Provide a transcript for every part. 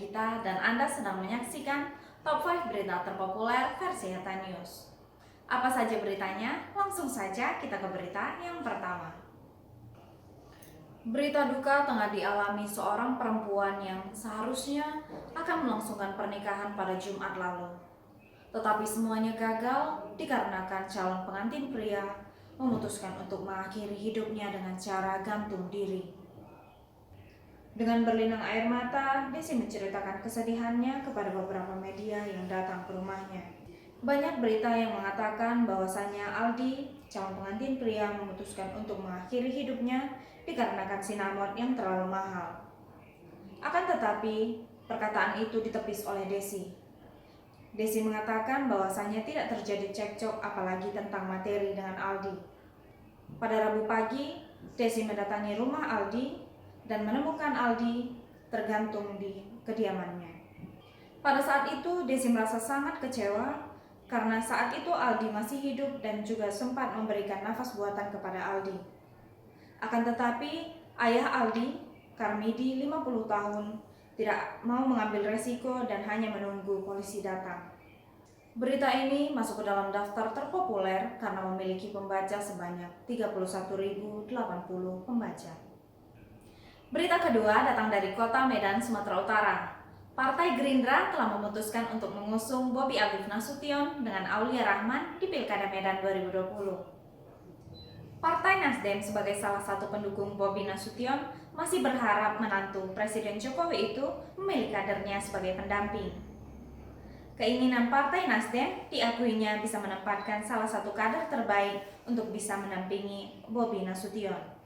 Gita dan Anda sedang menyaksikan Top 5 Berita Terpopuler versi Heta News. Apa saja beritanya? Langsung saja kita ke berita yang pertama. Berita duka tengah dialami seorang perempuan yang seharusnya akan melangsungkan pernikahan pada Jumat lalu. Tetapi semuanya gagal dikarenakan calon pengantin pria memutuskan untuk mengakhiri hidupnya dengan cara gantung diri. Dengan berlinang air mata, Desi menceritakan kesedihannya kepada beberapa media yang datang ke rumahnya. Banyak berita yang mengatakan bahwasannya Aldi, calon pengantin pria, memutuskan untuk mengakhiri hidupnya dikarenakan sinamon yang terlalu mahal. Akan tetapi, perkataan itu ditepis oleh Desi. Desi mengatakan bahwasannya tidak terjadi cekcok apalagi tentang materi dengan Aldi. Pada Rabu pagi, Desi mendatangi rumah Aldi dan menemukan Aldi tergantung di kediamannya. Pada saat itu, Desi merasa sangat kecewa karena saat itu Aldi masih hidup dan juga sempat memberikan nafas buatan kepada Aldi. Akan tetapi, ayah Aldi, Karmidi, 50 tahun, tidak mau mengambil resiko dan hanya menunggu polisi datang. Berita ini masuk ke dalam daftar terpopuler karena memiliki pembaca sebanyak 31.080 pembaca. Berita kedua datang dari kota Medan, Sumatera Utara. Partai Gerindra telah memutuskan untuk mengusung Bobi Afif Nasution dengan Aulia Rahman di Pilkada Medan 2020. Partai Nasdem sebagai salah satu pendukung Bobi Nasution masih berharap menantu Presiden Jokowi itu memilih kadernya sebagai pendamping. Keinginan Partai Nasdem diakuinya bisa menempatkan salah satu kader terbaik untuk bisa mendampingi Bobi Nasution.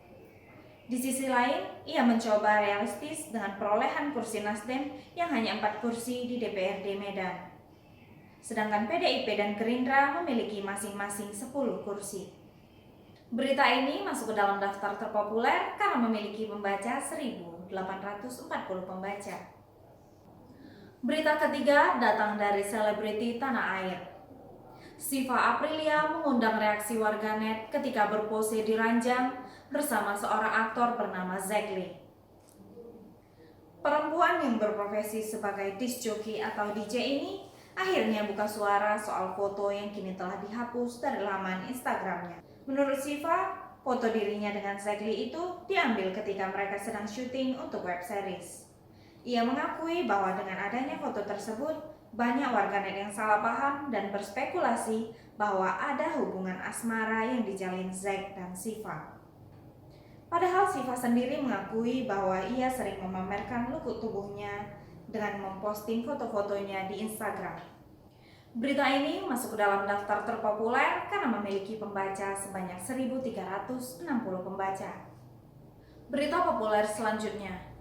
Di sisi lain, ia mencoba realistis dengan perolehan kursi Nasdem yang hanya 4 kursi di DPRD Medan. Sedangkan PDIP dan Gerindra memiliki masing-masing 10 kursi. Berita ini masuk ke dalam daftar terpopuler karena memiliki pembaca 1.840 pembaca. Berita ketiga datang dari selebriti tanah air. Syifa Aprilia mengundang reaksi warganet ketika berpose di ranjang bersama seorang aktor bernama Zekli. Perempuan yang berprofesi sebagai disc jockey atau DJ ini akhirnya buka suara soal foto yang kini telah dihapus dari laman Instagramnya. Menurut Syifa, foto dirinya dengan Zekli itu diambil ketika mereka sedang syuting untuk web series. Ia mengakui bahwa dengan adanya foto tersebut, banyak warganet yang salah paham dan berspekulasi bahwa ada hubungan asmara yang dijalin Zek dan Syifa. Padahal Syifa sendiri mengakui bahwa ia sering memamerkan lukuk tubuhnya dengan memposting foto-fotonya di Instagram. Berita ini masuk ke dalam daftar terpopuler karena memiliki pembaca sebanyak 1.360 pembaca. Berita populer selanjutnya.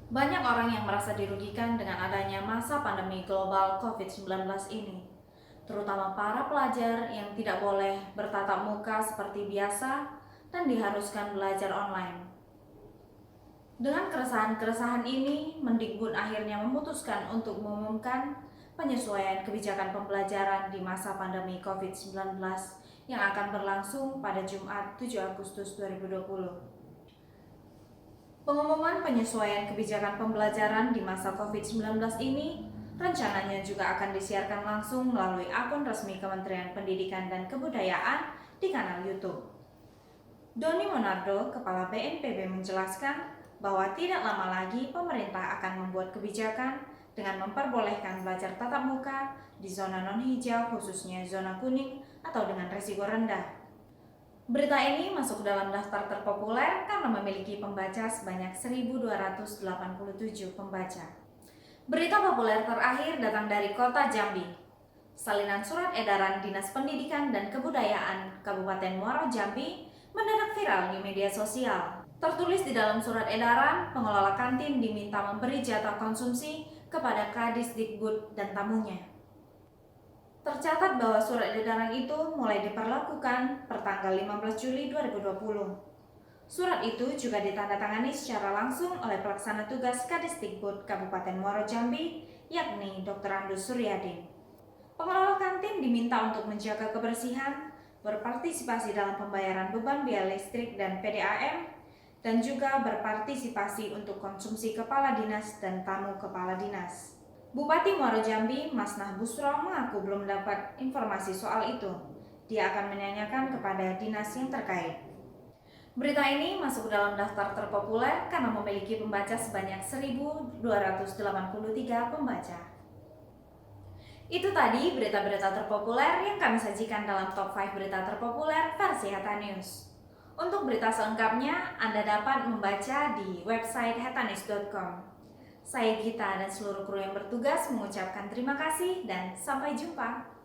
Banyak orang yang merasa dirugikan dengan adanya masa pandemi global COVID-19 ini, terutama para pelajar yang tidak boleh bertatap muka seperti biasa dan diharuskan belajar online. Dengan keresahan-keresahan ini, Mendikbud akhirnya memutuskan untuk mengumumkan penyesuaian kebijakan pembelajaran di masa pandemi COVID-19 yang akan berlangsung pada Jumat 7 Agustus 2020. Pengumuman penyesuaian kebijakan pembelajaran di masa COVID-19 ini rencananya juga akan disiarkan langsung melalui akun resmi Kementerian Pendidikan dan Kebudayaan di kanal YouTube. Doni Monardo, Kepala BNPB, menjelaskan bahwa tidak lama lagi pemerintah akan membuat kebijakan dengan memperbolehkan belajar tatap muka di zona non-hijau, khususnya zona kuning atau dengan risiko rendah. Berita ini masuk dalam daftar terpopuler karena memiliki pembaca sebanyak 1.287 pembaca. Berita populer terakhir datang dari kota Jambi. Salinan surat edaran Dinas Pendidikan dan Kebudayaan Kabupaten Muaro Jambi mendadak viral di media sosial. Tertulis di dalam surat edaran, pengelola kantin diminta memberi jatah konsumsi kepada Kadisdikbud dan tamunya. Tercatat bahwa surat edaran itu mulai diperlakukan pertanggal 15 Juli 2020. Surat itu juga ditandatangani secara langsung oleh pelaksana tugas Kadisdikbud Kabupaten Muaro Jambi, yakni Dr. Andus Suryadi. Pengelola kantin diminta untuk menjaga kebersihan, berpartisipasi dalam pembayaran beban biaya listrik dan PDAM, dan juga berpartisipasi untuk konsumsi kepala dinas dan tamu kepala dinas. Bupati Muaro Jambi, Masnah Busro, mengaku belum dapat informasi soal itu. Dia akan menanyakan kepada dinas yang terkait. Berita ini masuk dalam daftar terpopuler karena memiliki pembaca sebanyak 1.283 pembaca. Itu tadi berita-berita terpopuler yang kami sajikan dalam Top 5 Berita Terpopuler versi Heta News. Untuk berita selengkapnya, Anda dapat membaca di website hetanews.com. Saya Gita dan seluruh kru yang bertugas mengucapkan terima kasih dan sampai jumpa.